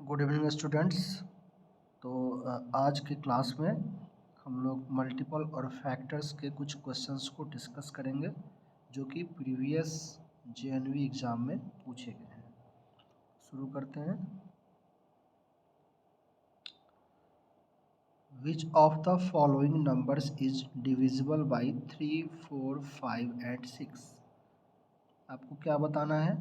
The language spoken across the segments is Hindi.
Good evening students. तो आज के क्लास में हम लोग मल्टीपल और फैक्टर्स के कुछ क्वेश्चंस को डिस्कस करेंगे जो कि प्रीवियस जेएनवी एग्ज़ाम में पूछे गए हैं। शुरू करते हैं। Which of the following numbers is divisible by 3, 4, 5 and 6। आपको क्या बताना है,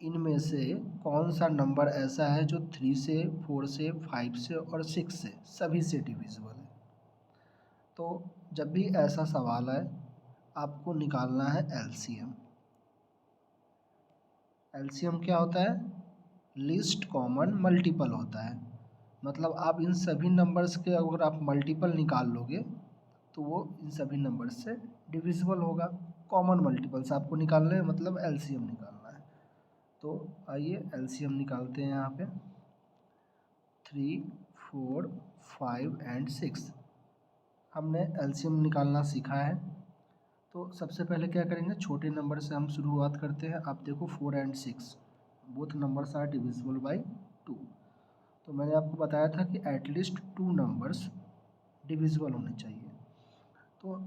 इनमें से कौन सा नंबर ऐसा है जो 3 से 4 से 5 से और 6 से सभी से डिविजिबल है। तो जब भी ऐसा सवाल है आपको निकालना है एलसीएम। एलसीएम क्या होता है? लीस्ट कॉमन मल्टीपल होता है। मतलब आप इन सभी नंबर्स के अगर आप मल्टीपल निकाल लोगे तो वो इन सभी नंबर्स से डिविजिबल होगा। कॉमन मल्टीपल्स आपको निकालने हैं, मतलब एलसीएम निकालना है। तो आइए एलसीएम निकालते हैं। यहाँ पे 3, 4, 5 एंड 6 हमने एलसीएम निकालना सीखा है। तो सबसे पहले क्या करेंगे, छोटे नंबर से हम शुरुआत करते हैं। आप देखो 4 and 6 both numbers are divisible by 2। तो मैंने आपको बताया था कि एटलीस्ट 2 नंबर्स डिविजिबल होने चाहिए। तो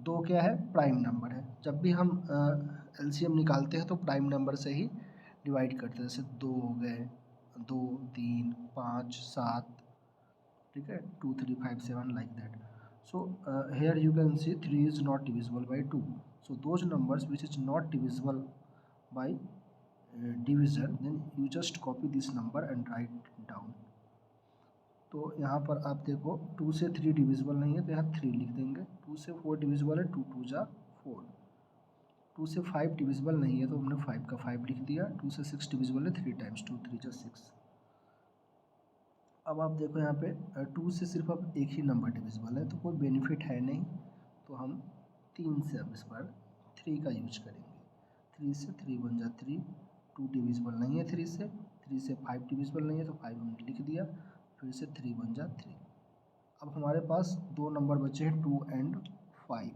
2 क्या है? प्राइम नंबर है। जब भी हम एलसीएम निकालते हैं तो प्राइम नंबर से ही डिवाइड करते हैं। जैसे 2 हो गए, 2, 3, 5, 7, ठीक है, 2, 3, 5, 7 like that. So here you can see 3 is not divisible by 2. So those numbers which is not divisible by divisor, then you just copy this number and write down. तो यहाँ पर आप देखो 2 से 3 डिविजिबल नहीं है तो यहाँ 3 लिख देंगे। 2 से 4 डिविजिबल है, 2 2 जा 4। 2 से 5 डिविजिबल नहीं है तो हमने 5 का 5 लिख दिया। 2 से 6 डिविजिबल है, 3 टाइम्स 2 3 जा 6। अब आप देखो यहाँ पे 2 से सिर्फ अब एक ही नंबर डिविजिबल है तो कोई बेनिफिट है नहीं, तो हम 3 से अब इस बार 3 का यूज करेंगे। 3 से 3 बन जा 3, 2 डिविजिबल नहीं है 3 से 5 डिविजिबल नहीं है तो 5 हमने लिख दिया, फिर से 3 बन जा 3। अब हमारे पास 2 नंबर बचे हैं 2 एंड 5।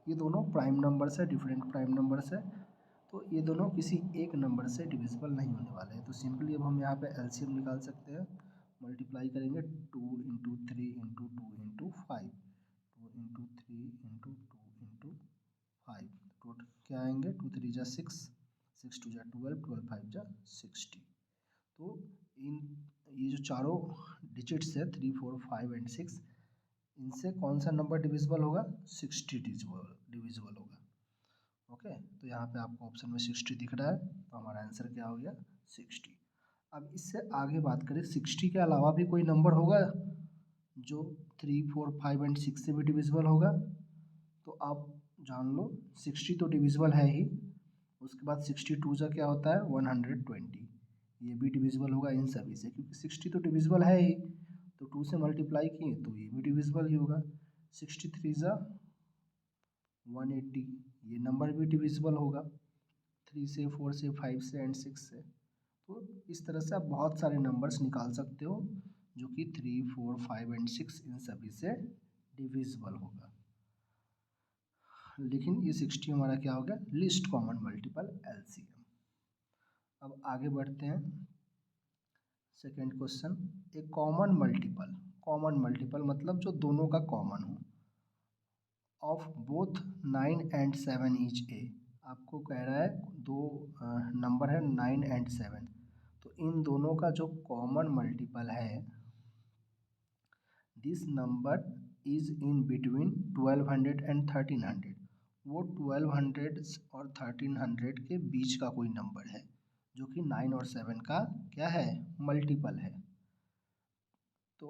ये दोनों प्राइम नंबर्स है, डिफरेंट प्राइम नंबर्स है, तो ये दोनों किसी एक नंबर से डिविजिबल नहीं होने वाले हैं। तो सिंपली अब हम यहाँ पे एलसीएम निकाल सकते हैं। मल्टीप्लाई करेंगे 2 into 3 into 2 into 5, 2 into 3 into 2 into 5, total क्या आएंगे? 2 3 जा 6, 6 2 जा 12, 12 5 जा 60। तो इन ये जो चारों डिजिट्स है 3, 4, 5 एंड 6, इनसे कौन सा नंबर डिविजिबल होगा? 60 डिविजिबल होगा। ओके, तो यहाँ पे आपको ऑप्शन में 60 दिख रहा है, तो हमारा आंसर क्या हो गया? 60। अब इससे आगे बात करें, 60 के अलावा भी कोई नंबर होगा जो 3, 4, 5 एंड 6 से भी डिविजिबल होगा? तो आप जान लो 60 तो डिविजिबल है ही, उसके बाद 62 जा क्या होता है? 120, ये भी डिविजिबल होगा इन सभी से, क्योंकि 60 तो डिविजिबल है ही, तो 2 से मल्टीप्लाई किए तो ये भी डिविजिबल ही होगा। 63 जा 180, ये नंबर भी डिविजिबल होगा 3 से 4 से 5 से एंड 6 से। तो इस तरह से आप बहुत सारे नंबर्स निकाल सकते हो जो कि 3, 4, 5 एंड 6 इन सभी से डिविजिबल होगा। लेकिन ये 60 हमारा क्या हो गया? Least common multiple LCM. अब आगे बढ़ते हैं। सेकेंड क्वेश्चन, ए कॉमन मल्टीपल मतलब जो दोनों का कॉमन हो, of both 9 and 7 is a. आपको कह रहा है दो नंबर है 9 एंड 7, तो इन दोनों का जो कॉमन मल्टीपल है, this number is in between 1200 and 1300। वो 1200 और 1300 के बीच का कोई नंबर है जो कि 9 और 7 का क्या है? मल्टीपल है। तो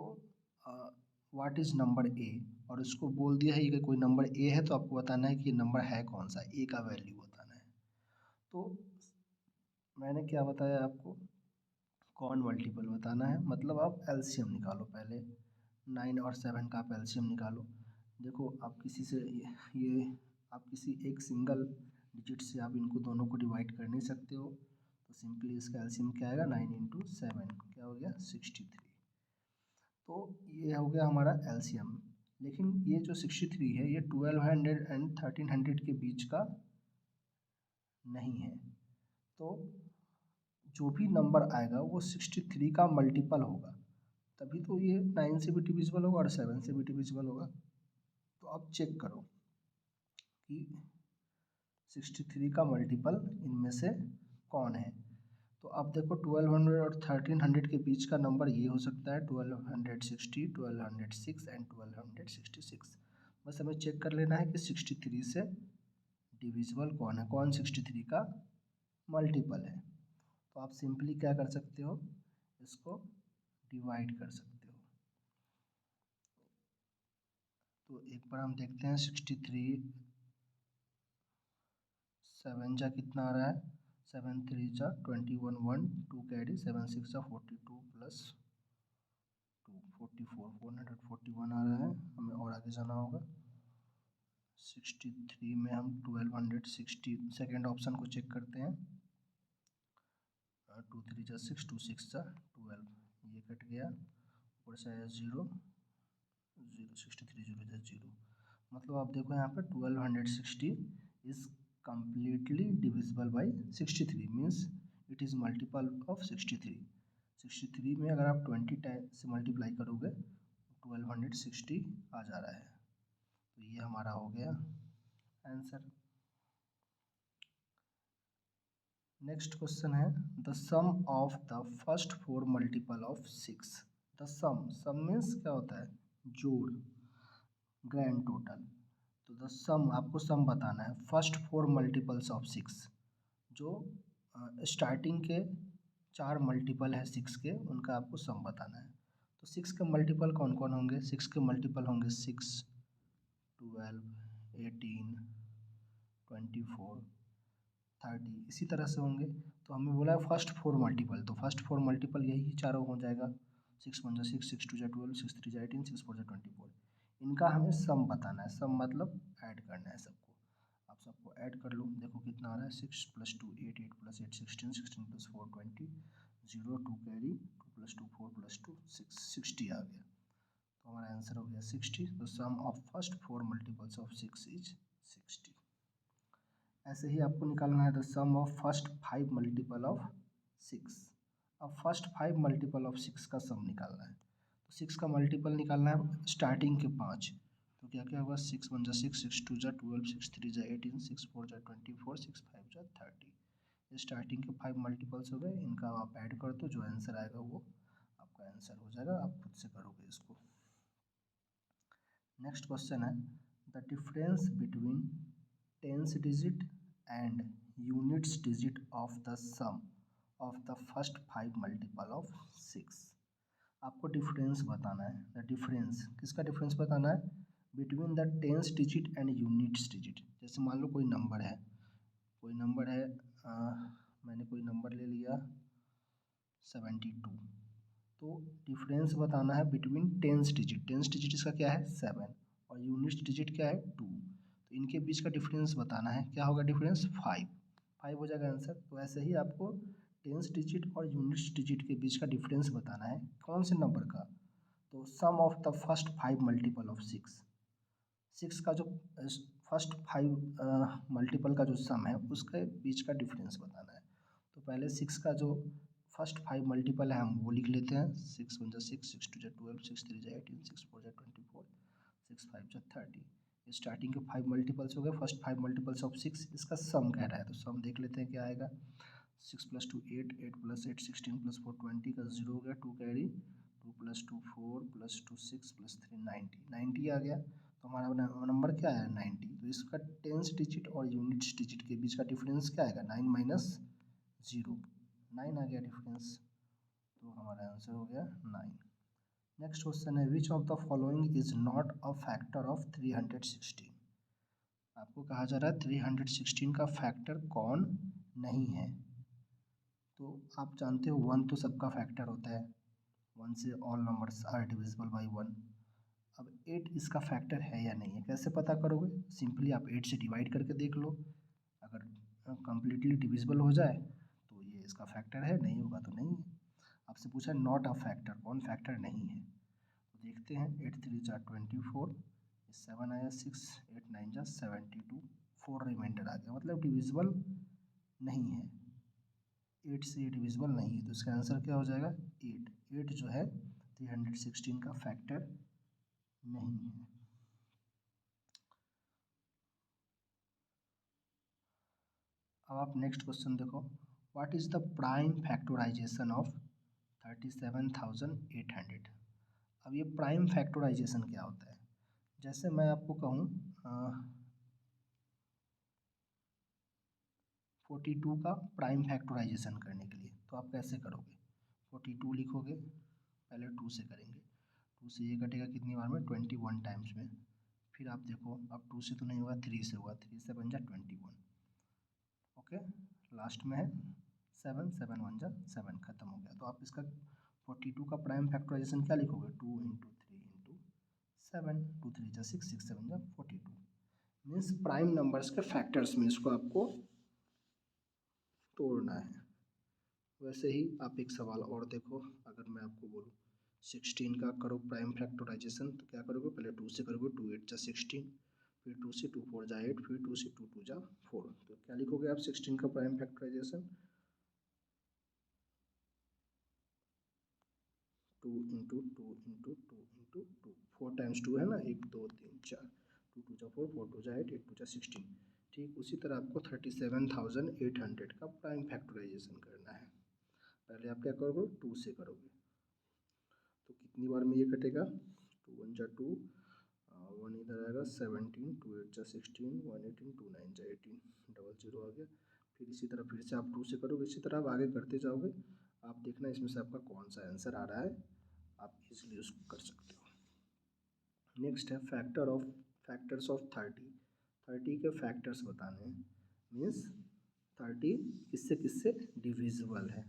व्हाट इज़ नंबर ए, और उसको बोल दिया है कि कोई नंबर ए है तो आपको बताना है कि ये नंबर है कौन सा, ए का वैल्यू बताना है। तो मैंने क्या बताया आपको? कॉमन मल्टीपल बताना है, मतलब आप एलसीएम निकालो पहले। 9 और 7 का आप एलसीएम निकालो। देखो आप किसी से ये आप किसी एक सिंगल डिजिट से आप इनको दोनों को डिवाइड कर नहीं सकते हो, तो सिंपली इसका एलसीएम क्या आएगा? 9 इंटू 7 क्या हो गया? 63। तो ये हो गया हमारा एलसीएम। लेकिन ये जो 63 है ये 1200 एंड 1300 के बीच का नहीं है। तो जो भी नंबर आएगा वो 63 का मल्टीपल होगा, तभी तो ये 9 से भी डिविजिबल होगा और 7 से भी डिविजिबल होगा। तो अब चेक करो कि 63 का मल्टीपल इनमें से कौन है। तो अब देखो 1200 और 1300 के बीच का नंबर ये हो सकता है 1260, 1206 एंड 1266। बस हमें चेक कर लेना है कि 63 से डिविजिबल कौन है, कौन 63 का मल्टीपल है। तो आप सिंपली क्या कर सकते हो, इसको डिवाइड कर सकते हो। तो एक बार हम देखते हैं 63 7 जा कितना आ रहा है, 7 3 जा 21, 1 2 कैरी, 7 6 जा 42 प्लस 2 44, 441 आ रहा है। हमें और आगे जाना होगा। 63 में हम 1260 सेकेंड ऑप्शन को चेक करते हैं। 2 3 जा 6, 2 6 जा 12, ये कट गया, ऊपर से आया 0 0, 63 0 जा 0। मतलब आप देखो यहाँ पे 1260 is completely divisible by 63, means it is multiple of 63। 63 में अगर आप 20 टाइम से मल्टीप्लाई करोगे 1260 आ जा रहा है। तो ये हमारा हो गया आंसर। नेक्स्ट क्वेश्चन है the sum of the first 4 multiple of 6। The sum means क्या होता है, जोड़, ग्रैंड टोटल। तो द सम, आपको सम बताना है फर्स्ट 4 मल्टीपल्स ऑफ 6, जो स्टार्टिंग के 4 मल्टीपल है 6 के, उनका आपको सम बताना है। तो 6 के मल्टीपल कौन कौन होंगे, 6 के मल्टीपल होंगे 6, 12, 18, 24, 30, इसी तरह से होंगे। तो हमें बोला है फर्स्ट 4 मल्टीपल, तो फर्स्ट 4 मल्टीपल यही चारों हो जाएगा। 6 1 जा 6, 6 2 जा 12, 6 3 जा 18, 6 4 जा 24। इनका हमें सम बताना है, सम मतलब ऐड करना है सबको। आप सबको ऐड कर लो, देखो कितना आ रहा है, 6 + 2 8, 8 + 8 16, 16 + 4 20, 0 2 कैरी, 2 + 2 4 + 2 6, 60 आ गया। तो हमारा आंसर हो गया 60। तो sum of first 4 multiples of 6 is 60। ऐसे ही आपको निकालना है the sum of first 5 multiple of 6। अब फर्स्ट 5 मल्टीपल ऑफ 6 का सम निकालना है। तो 6 का मल्टीपल निकालना है स्टार्टिंग के 5। तो क्या क्या होगा, 6 1 जा 6, 6 2 जा 12, 6 3 जा 18, 6 4 जा 24, 6 5 जा 30। ये स्टार्टिंग के 5 मल्टीपल्स हो गए, इनका आप ऐड कर दो, जो आंसर आएगा वो आपका आंसर हो जाएगा। आप खुद से करोगे इसको। नेक्स्ट क्वेश्चन है the difference between tens digit and units digit of the sum of the first 5 multiple of 6। आपको डिफरेंस बताना है। द डिफरेंस, किसका डिफरेंस बताना है, between the tense digit and units digit. जैसे मान लो कोई नंबर है, मैंने कोई नंबर ले लिया 72। तो डिफरेंस बताना है between tens digit, tens digit इसका क्या है 7 और यूनिट्स डिजिट क्या है 2। तो इनके बीच का डिफरेंस बताना है, क्या होगा डिफरेंस 5 हो जाएगा आंसर। तो ऐसे ही आपको टेंस डिजिट और यूनिट्स डिजिट के बीच का डिफरेंस बताना है, कौन से नंबर का, तो sum of the first 5 multiple of 6 का जो फर्स्ट 5 मल्टीपल का जो सम है उसके बीच का डिफरेंस बताना है। तो पहले 6 का जो फर्स्ट 5 मल्टीपल है हम वो लिख लेते हैं। 6 1 जा 6, 6 2 जा 12, 6 3 जा 18, 6 4 जा 24, 6 5 जा 30। स्टार्टिंग के 5 मल्टीपल्स हो गए, फर्स्ट 5 मल्टीपल्स ऑफ 6, इसका सम कह रहा है। तो सम देख लेते हैं क्या आएगा। 6 + 2 8, 8 + 8 16 + 4 20 का 0 हो गया, 2 कैरी, 2 + 2 4 + 2 6 + 3 90 आ गया। तो हमारा नंबर क्या है 90। तो इसका टेंस डिजिट और यूनिट्स डिजिट के बीच का डिफरेंस क्या आएगा, 9 - 0, 9 आ गया डिफरेंस। तो हमारा आंसर हो गया 9। नेक्स्ट क्वेश्चन है which of the following is not a factor of 316। आपको कहा जा रहा है 316 का फैक्टर कौन नहीं है। तो आप जानते हो 1 तो सबका फैक्टर होता है, 1 से all numbers are divisible by 1। अब 8 इसका फैक्टर है या नहीं है, कैसे पता करोगे, सिंपली आप 8 से डिवाइड करके देख लो। अगर कम्प्लीटली डिविजिबल हो जाए तो ये इसका फैक्टर है, नहीं होगा तो नहीं है। आपसे पूछा है नॉट अ फैक्टर, कौन फैक्टर नहीं है। तो देखते हैं 8 3 जा 24, 7 आया 6, 8 9 जा 72, 4 रिमाइंडर आ गया, मतलब डिविजिबल नहीं है। 8 से ये डिविजिबल नहीं है, तो इसका आंसर क्या हो जाएगा 8। 8 जो है 316 का फैक्टर नहीं है। अब आप नेक्स्ट क्वेश्चन देखो, what is the prime factorization of 37,800। अब ये प्राइम फैक्टराइजेशन क्या होता है? जैसे मैं आपको कहूँ 42 का प्राइम फैक्टराइजेशन करने के लिए, तो आप कैसे करोगे? 42 लिखोगे, पहले 2 से करेंगे, 2 से ये कटेगा कितनी बार में? 21 टाइम्स में। फिर आप देखो, अब 2 से तो नहीं होगा, 3 से होगा, 3 से बन जा 21। ओके, लास्ट में है 7, 7 1 जा 7, खत्म हो गया। तो आप इसका 42 का प्राइम फैक्टराइजेशन क्या लिखोगे? 2 इंटू 3 इंटू 7, 2 3 जा 6, 6 7 जा 42। मीन्स प्राइम नंबर्स के फैक्टर्स में इसको आपको तोड़ना है। वैसे ही आप एक सवाल और देखो, अगर मैं आपको बोलूँ 16 का करो प्राइम फैक्टराइजेशन, तो क्या करोगे? पहले 2 से करोगे, 2 8 जा 16, फिर 2 से 2 4 जा 8, फिर 2 से 2 2 जा 4। तो क्या लिखोगे आप 16 का prime factorization? 2 into 2 into 2 into 2, 4 times 2 है ना, 1 2 3 4, 2 2 जा 4, 4 2 जा 8, 8 2 जा 16। ठीक उसी तरह आपको 37,800 का प्राइम फैक्टराइजेशन करना है। पहले आप क्या करोगे? 2 से करोगे, तो कितनी बार में ये कटेगा? 2 1 जा 2, 1 इधर आएगा 17, 2 8 जा 16, 1 18, 2 9 जा 18, डबल जीरो आ गया। फिर इसी तरह फिर से आप 2 से करोगे, इसी तरह आप आगे करते जाओगे। आप देखना इसमें से आपका कौन सा आंसर आ रहा है, आप इसलिए उसको कर सकते हो। नेक्स्ट है फैक्टर्स ऑफ 30। 30 के फैक्टर्स बताने हैं, मीन्स 30 किससे किससे डिविजिबल है।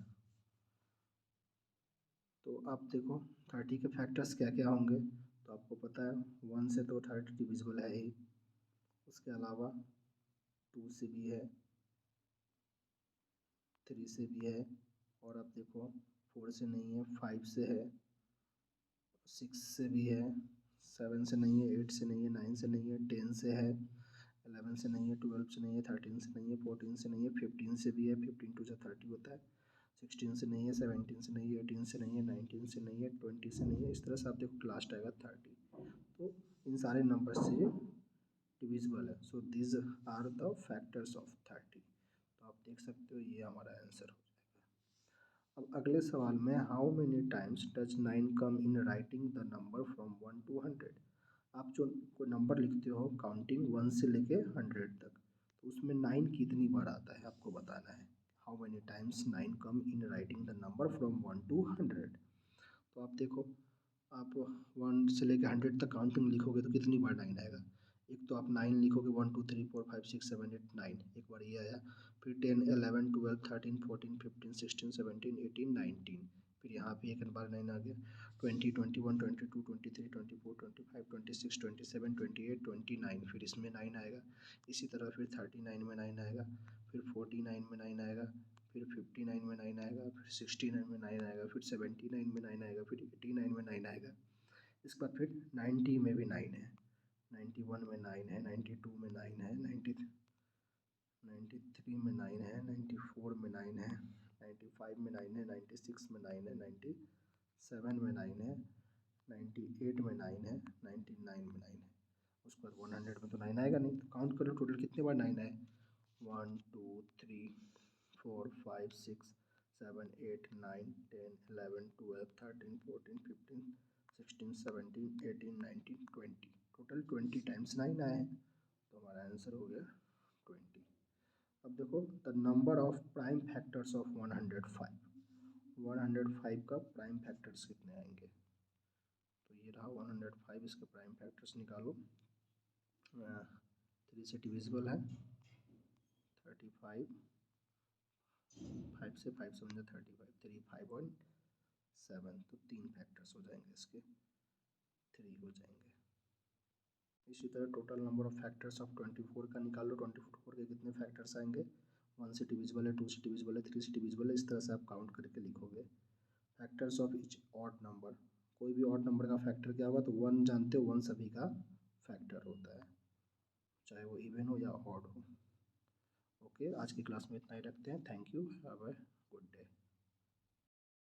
तो आप देखो 30 के फैक्टर्स क्या क्या होंगे, तो आपको पता है 1 से तो 30 डिविजिबल है ही, उसके अलावा 2 से भी है, 3 से भी है, और आप देखो 4 से नहीं है, 5 से है, 6 से भी है, 7 से नहीं है, 8 से नहीं है, 9 से नहीं है, 10 से है, 11 से नहीं है, 12 से नहीं है, 13 से नहीं है, 14 से नहीं है, 15 से भी है, 15 2 जा 30 होता है, 16 से नहीं है, 17 से नहीं है, 18 से नहीं है, 19 से नहीं है, 20 से नहीं है। इस तरह से आप देखो लास्ट आएगा 30। तो इन सारे नंबर से ये डिविजिबल है। So this are the factors of 30। तो आप देख सकते हो ये हमारा आंसर हो जाएगा। अब अगले सवाल में, how many times does 9 come in writing the number from 1 to 100। आप जो कोई नंबर लिखते हो काउंटिंग 1 से लेके 100 तक, तो उसमें 9 कितनी बार आता है आपको बताना है। How many times 9 come in writing the number from 1 to 100। तो आप देखो, आप 1 से लेकर 100 तक काउंटिंग लिखोगे तो कितनी बार 9 आएगा? एक तो आप 9 लिखोगे, 1 2 3 4 5 6 7 8 9, एक बार ये आया। फिर 10 11 12 13 14 15 16 17 18 19, फिर यहाँ पे एक बार 9 आ गया। 20 21 22 23 24 25 26 27 28 29, फिर इसमें 9 आएगा। इसी तरह फिर 39 में 9 आएगा, फिर 49 में 9 आएगा, फिर 59 में 9 आएगा, फिर 69 में 9 आएगा, फिर 79 में 9 आएगा, फिर 89 में 9 आएगा। इसके बाद फिर 90 में भी 9 है, 91 में 9 है, 92 में 9 है, 93 में 9 है, 94 में 9 है, 95 में 9 है, 96 में 9 है, 97 में 9 है, 98 में 9 है, 99 में 9 है। उसके बाद 100 में तो 9 आएगा नहीं। तो काउंट कर लो टोटल कितने बार 9 आए। 1 2 3 4 5 6 7 8 9 10 11 12 13 14 15 16 17 18 19 20, टोटल 20 टाइम्स 9 आए हैं। तो हमारा आंसर हो गया 20। अब देखो the number of prime factors of 105। 105 का प्राइम फैक्टर्स कितने आएंगे? तो ये रहा 105, इसके प्राइम फैक्टर्स निकालो। 3 से डिविजिबल है, 35, 5 से 5 7 35, 3 5 1 7, तो 3 फैक्टर्स हो जाएंगे इसके, 3 हो जाएंगे। इसी तरह total number of factors of 24 का निकाल लो। 24 के कितने फैक्टर्स आएंगे? 1 से डिविजिबल है, 2 से डिविजिबल है, 3 से डिविजिबल है। इस तरह से आप काउंट करके लिखोगे। Factors of each odd number, कोई भी ऑड नंबर का फैक्टर क्या होगा? तो 1 जानते हो, 1 सभी का फैक्टर होता है, चाहे वो इवन हो या ऑड हो। ओके, आज की क्लास में इतना ही रखते हैं। Thank you, bye bye.